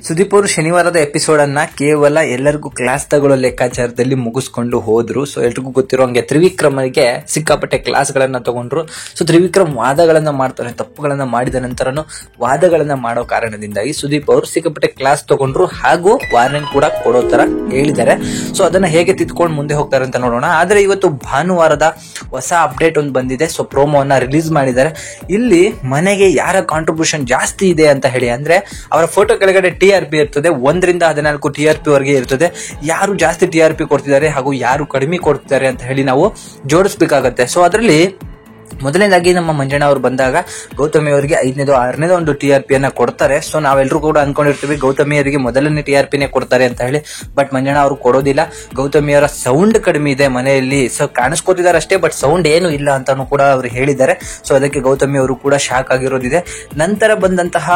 ಸುದೀಪ್ ಅವರು ಶನಿವಾರದ ಎಪಿಸೋಡ್ ಅನ್ನ ಕೇವಲ ಎಲ್ಲರಿಗೂ ಕ್ಲಾಸ್ ತಗೊಳ್ಳೋ ಲೆಕ್ಕಾಚಾರದಲ್ಲಿ ಮುಗಿಸ್ಕೊಂಡು ಹೋದ್ರು. ಸೊ ಎಲ್ರಿಗೂ ಗೊತ್ತಿರೋ ಹಂಗೆ ತ್ರಿವಿಕ್ರಮ್ಗೆ ಸಿಕ್ಕಾಪಟ್ಟೆ ಕ್ಲಾಸ್ ಗಳನ್ನ ತಗೊಂಡ್ರು. ಸೊ ತ್ರಿವಿಕ್ರಮ್ ವಾದಗಳನ್ನ ಮಾಡ್ತಾರೆ, ತಪ್ಪುಗಳನ್ನ ಮಾಡಿದ ನಂತರನು ವಾದಗಳನ್ನ ಮಾಡೋ ಕಾರಣದಿಂದಾಗಿ ಸುದೀಪ್ ಅವರು ಸಿಕ್ಕಾಪಟ್ಟೆ ಕ್ಲಾಸ್ ತಗೊಂಡ್ರು ಹಾಗೂ ವಾರ್ನಿಂಗ್ ಕೂಡ ಕೊಡೋ ತರ ಹೇಳಿದ್ದಾರೆ. ಸೊ ಅದನ್ನ ಹೇಗೆ ತಿದ್ಕೊಂಡು ಮುಂದೆ ಹೋಗ್ತಾರೆ ಅಂತ ನೋಡೋಣ. ಆದ್ರೆ ಇವತ್ತು ಭಾನುವಾರದ ಹೊಸ ಅಪ್ಡೇಟ್ ಒಂದು ಬಂದಿದೆ. ಸೊ ಪ್ರೋಮೋವನ್ನ ರಿಲೀಸ್ ಮಾಡಿದ್ದಾರೆ. ಇಲ್ಲಿ ಮನೆಗೆ ಯಾರ ಕಾಂಟ್ರಿಬ್ಯೂಷನ್ ಜಾಸ್ತಿ ಇದೆ ಅಂತ ಹೇಳಿ, ಅಂದ್ರೆ ಅವರ ಫೋಟೋ ಕೆಳಗಡೆ TRP ಇರ್ತದೆ, 1 ರಿಂದ 14 TRP ವರೆಗೆ ಇರ್ತದೆ. ಯಾರು ಜಾಸ್ತಿ TRP ಕೊಡ್ತಿದ್ದಾರೆ ಹಾಗೂ ಯಾರು ಕಡಿಮೆ ಕೊಡ್ತಿದ್ದಾರೆ ಅಂತ ಹೇಳಿ ನಾವು ಜೋಡಿಸಬೇಕಾಗತ್ತೆ. ಸೊ ಅದರಲ್ಲಿ ಮೊದಲನೇದಾಗಿ ನಮ್ಮ ಮಂಜಣ್ಣ ಅವರು ಬಂದಾಗ ಗೌತಮಿ ಅವರಿಗೆ 5ನೇದೋ 6ನೇದೋ ಒಂದು TRP ಅನ್ನ ಕೊಡ್ತಾರೆ. ಸೊ ನಾವೆಲ್ಲರೂ ಕೂಡ ಅನ್ಕೊಂಡಿರ್ತೀವಿ ಗೌತಮಿ ಅವರಿಗೆ ಮೊದಲನೇ TRP ನೇ ಕೊಡ್ತಾರೆ ಅಂತ ಹೇಳಿ. ಬಟ್ ಮಂಜಣ್ಣ ಅವರು ಕೊಡೋದಿಲ್ಲ. ಗೌತಮಿ ಅವರ ಸೌಂಡ್ ಕಡಿಮೆ ಇದೆ ಮನೆಯಲ್ಲಿ, ಸೊ ಕಾಣಿಸ್ಕೋತಿದ್ದಾರೆ ಅಷ್ಟೇ, ಬಟ್ ಸೌಂಡ್ ಏನು ಇಲ್ಲ ಅಂತಾನು ಕೂಡ ಅವರು ಹೇಳಿದ್ದಾರೆ. ಸೊ ಅದಕ್ಕೆ ಗೌತಮಿ ಅವರು ಕೂಡ ಶಾಕ್ ಆಗಿರೋದಿದೆ. ನಂತರ ಬಂದಂತಹ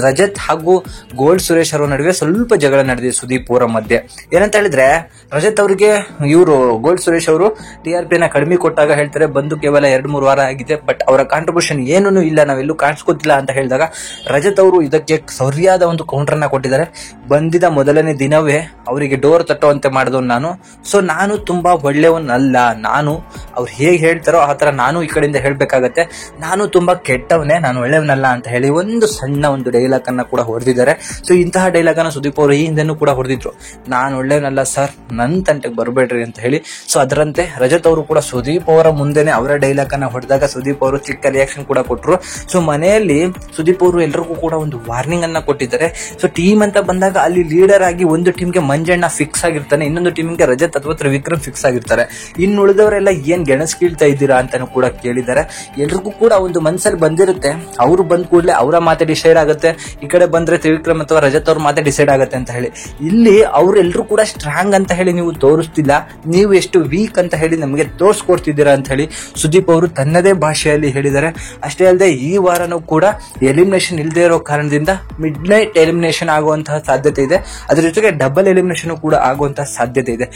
ರಜತ್ ಹಾಗೂ ಗೋಲ್ಡ್ ಸುರೇಶ್ ಅವರ ನಡುವೆ ಸ್ವಲ್ಪ ಜಗಳ ನಡೆದಿದೆ ಸುದೀಪ್ ಅವರ ಮಧ್ಯೆ. ಏನಂತ ಹೇಳಿದ್ರೆ, ರಜತ್ ಅವರಿಗೆ ಇವರು ಗೋಲ್ಡ್ ಸುರೇಶ್ ಅವರು TRP ನ ಕಡಿಮೆ ಕೊಟ್ಟಾಗ ಹೇಳ್ತಾರೆ ಬಂದು ಕೇವಲ 2-3 ವಾರ ಆಗಿದೆ, ಬಟ್ ಅವರ ಕಾಂಟ್ರಿಬ್ಯೂಷನ್ ಏನೂ ಇಲ್ಲ, ನಾವೆಲ್ಲೂ ಕಾಣಿಸ್ಕೊತಿಲ್ಲ ಅಂತ ಹೇಳಿದಾಗ ರಜತ್ ಅವರು ಇದಕ್ಕೆ ಸರಿಯಾದ ಒಂದು ಕೌಂಟರ್ ನ ಕೊಟ್ಟಿದ್ದಾರೆ. ಬಂದಿದ ಮೊದಲನೇ ದಿನವೇ ಅವರಿಗೆ ಡೋರ್ ತಟ್ಟುವಂತೆ ಮಾಡಿದವನು ನಾನು. ಸೊ ನಾನು ತುಂಬಾ ಒಳ್ಳೆಯವನಲ್ಲ, ನಾನು ಅವ್ರು ಹೇಗೆ ಹೇಳ್ತಾರೋ ಆ ತರ ನಾನು ಈ ಕಡೆಯಿಂದ ಹೇಳ್ಬೇಕಾಗತ್ತೆ. ನಾನು ತುಂಬಾ ಕೆಟ್ಟವನೇ, ನಾನು ಒಳ್ಳೆಯವನಲ್ಲ ಅಂತ ಹೇಳಿ ಒಂದು ಸಣ್ಣ ಒಂದು ಡೈಲಾಗ್ ಅನ್ನ ಕೂಡ ಹೊಡೆದಿದ್ದಾರೆ. ಸೊ ಇಂತಹ ಡೈಲಾಗ್ ಅನ್ನ ಸುದೀಪ್ ಅವರು ಈ ಹಿಂದೆನೂ ಕೂಡ ಹೊಡೆದಿದ್ರು. ನಾನು ಒಳ್ಳೆಯವನಲ್ಲ ಸರ್, ನನ್ನ ತಂಟೆಗೆ ಬರಬೇಡ್ರಿ ಅಂತ ಹೇಳಿ. ಸೊ ಅದರಂತೆ ರಜತ್ ಅವರು ಕೂಡ ಸುದೀಪ್ ಅವರ ಮುಂದೆನೆ ಅವರ ಡೈಲಾಗ್ ಅನ್ನ ಹೊಡೆದಾಗ ಸುದೀಪ್ ಅವರು ಚಿಕ್ಕ ರಿಯಾಕ್ಷನ್ ಕೂಡ ಕೊಟ್ಟರು. ಸೊ ಮನೆಯಲ್ಲಿ ಸುದೀಪ್ ಅವರು ಎಲ್ಲರಿಗೂ ಕೂಡ ಒಂದು ವಾರ್ನಿಂಗ್ ಅನ್ನ ಕೊಟ್ಟಿದ್ದಾರೆ. ಸೊ ಟೀಮ್ ಅಂತ ಬಂದಾಗ ಅಲ್ಲಿ ಲೀಡರ್ ಆಗಿ ಒಂದು ಟೀಮ್ಗೆ ಮಂಜಣ್ಣ ಫಿಕ್ಸ್ ಆಗಿರ್ತಾನೆ, ಇನ್ನೊಂದು ಟೀಮ್ಗೆ ರಜತ್ ಅಥವಾ ತ್ರಿವಿಕ್ರಮ್ ಫಿಕ್ಸ್ ಆಗಿರ್ತಾರೆ. ಇನ್ನು ಉಳಿದವರೆಲ್ಲ ಏನ್ ಗೆಣಸ್ ಕೀಳ್ತಾ ಇದ್ದೀರಾ ಅಂತಾನು ಕೂಡ ಕೇಳಿದ್ದಾರೆ. ಎಲ್ರಿಗೂ ಕೂಡ ಒಂದು ಮನ್ಸಲ್ಲಿ ಬಂದಿರುತ್ತೆ, ಅವರು ಬಂದ್ ಕೂಡಲೇ ಅವರ ಮಾತೆ ಡಿಸೈಡ್ ಆಗುತ್ತೆ, ಈ ಕಡೆ ಬಂದ್ರೆ ತ್ರಿವಿಕ್ರಮ್ ಅಥವಾ ರಜತ್ ಅವ್ರ ಮಾತೆ ಡಿಸೈಡ್ ಆಗುತ್ತೆ ಅಂತ ಹೇಳಿ. ಇಲ್ಲಿ ಅವರೆಲ್ಲರೂ ಕೂಡ ಸ್ಟ್ರಾಂಗ್ ಅಂತ ಹೇಳಿ ನೀವು ತೋರಿಸ್ತಿಲ್ಲ, ನೀವು ಎಷ್ಟು ವೀಕ್ ಅಂತ ಹೇಳಿ ನಮಗೆ ತೋರಿಸ್ಕೊಡ್ತಿದ್ದೀರಾ ಅಂತ ಹೇಳಿ ಸುದೀಪ್ ಅವರು ತನ್ನದೇ ಭಾಷೆಯಲ್ಲಿ ಹೇಳಿದ್ದಾರೆ. ಅಷ್ಟೇ ಅಲ್ಲದೆ ಈ ವಾರನೂ ಕೂಡ ಎಲಿಮಿನೇಷನ್ ಇಲ್ಲದೆ ಇರೋ ಕಾರಣದಿಂದ ಮಿಡ್ ನೈಟ್ ಎಲಿಮಿನೇಷನ್ ಆಗುವಂತಹ ಸಾಧ್ಯತೆ ಇದೆ. ಅದ್ರ ಜೊತೆಗೆ ಡಬಲ್ ಎಲಿಮಿನೇಷನ್ ಕೂಡ ಆಗುವಂತಹ ಸಾಧ್ಯತೆ ಇದೆ.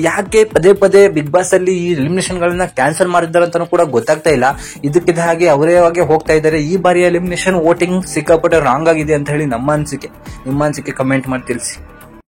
ಯಾಕೆ ಪದೇ ಪದೇ ಬಿಗ್ ಬಾಸ್ ಅಲ್ಲಿ ಈ ಎಲಿಮಿನೇಷನ್ ಗಳನ್ನ ಕ್ಯಾನ್ಸಲ್ ಮಾಡಿದ್ದಾರೆ ಅಂತಾನೂ ಕೂಡ ಗೊತ್ತಾಗ್ತಾ ಇಲ್ಲ. ಇದಕ್ಕಿದ್ದ ಹಾಗೆ ಅವರೇ ಹೋಗ್ತಾ ಇದ್ದಾರೆ. ಈ ಬಾರಿ ಎಲಿಮಿನೇಷನ್ ವೋಟಿಂಗ್ ಸಿಕ್ಕಾಪಟ್ಟೆ ರಾಂಗ್ ಆಗಿದೆ ಅಂತ ಹೇಳಿ ನಮ್ಮ ಅನಿಸಿಕೆ. ನಿಮ್ಮ ಅನಿಸಿಕೆ ಕಮೆಂಟ್ ಮಾಡಿ ತಿಳಿಸಿ.